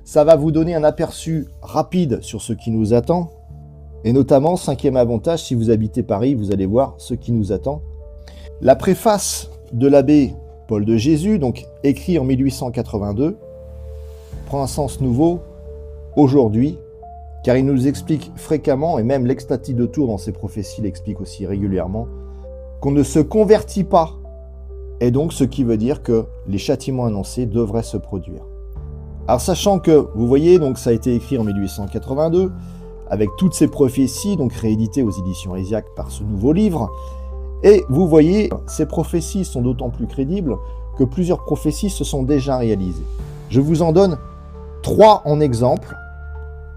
Ça va vous donner un aperçu rapide sur ce qui nous attend. Et notamment, 5e avantage, si vous habitez Paris, vous allez voir ce qui nous attend. La préface de l'abbé Paul de Jésus, donc écrit en 1882, prend un sens nouveau aujourd'hui, car il nous explique fréquemment, et même l'extatique de Tours dans ses prophéties l'explique aussi régulièrement, qu'on ne se convertit pas, et donc ce qui veut dire que les châtiments annoncés devraient se produire. Alors sachant que, vous voyez, donc ça a été écrit en 1882, avec toutes ces prophéties, donc rééditées aux éditions Hésiaque par ce nouveau livre, et vous voyez, ces prophéties sont d'autant plus crédibles que plusieurs prophéties se sont déjà réalisées. Je vous en donne 3 en exemple.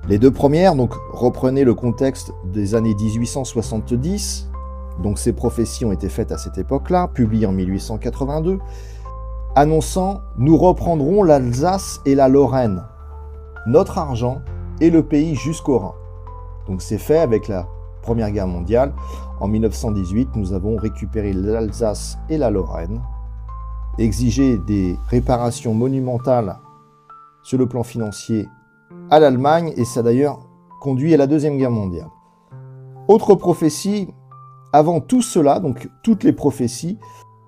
Les 2 premières, donc reprenez le contexte des années 1870, donc ces prophéties ont été faites à cette époque-là, publiées en 1882, annonçant « Nous reprendrons l'Alsace et la Lorraine, notre argent et le pays jusqu'au Rhin ». Donc c'est fait avec la Première Guerre mondiale. En 1918, nous avons récupéré l'Alsace et la Lorraine, exigé des réparations monumentales sur le plan financier à l'Allemagne, et ça a d'ailleurs conduit à la Deuxième Guerre mondiale. Autre prophétie, avant tout cela, donc toutes les prophéties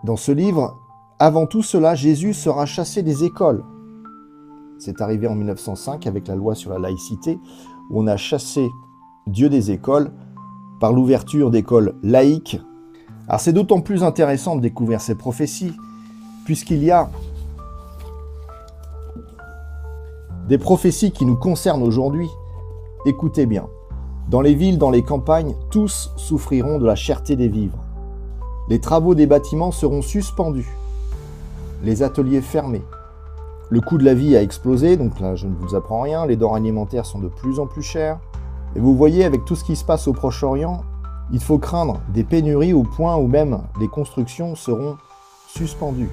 dans ce livre, avant tout cela, Jésus sera chassé des écoles. C'est arrivé en 1905 avec la loi sur la laïcité, où on a chassé Dieu des écoles par l'ouverture d'écoles laïques. Alors c'est d'autant plus intéressant de découvrir ces prophéties, puisqu'il y a des prophéties qui nous concernent aujourd'hui. Écoutez bien, dans les villes, dans les campagnes, tous souffriront de la cherté des vivres. Les travaux des bâtiments seront suspendus, les ateliers fermés. Le coût de la vie a explosé, donc là je ne vous apprends rien, les denrées alimentaires sont de plus en plus chères. Et vous voyez, avec tout ce qui se passe au Proche-Orient, il faut craindre des pénuries au point où même les constructions seront suspendues.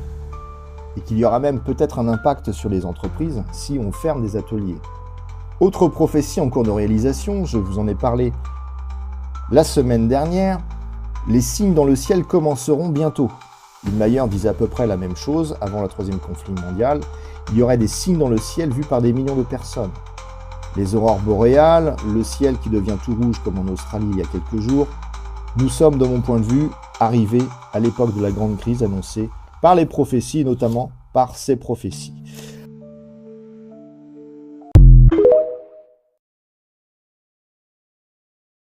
Et qu'il y aura même peut-être un impact sur les entreprises si on ferme des ateliers. Autre prophétie en cours de réalisation, je vous en ai parlé la semaine dernière, les signes dans le ciel commenceront bientôt. Mayer disait à peu près la même chose avant le 3e conflit mondial. Il y aurait des signes dans le ciel vus par des millions de personnes. Les aurores boréales, le ciel qui devient tout rouge comme en Australie il y a quelques jours. Nous sommes, de mon point de vue, arrivés à l'époque de la grande crise annoncée par les prophéties, notamment par ces prophéties.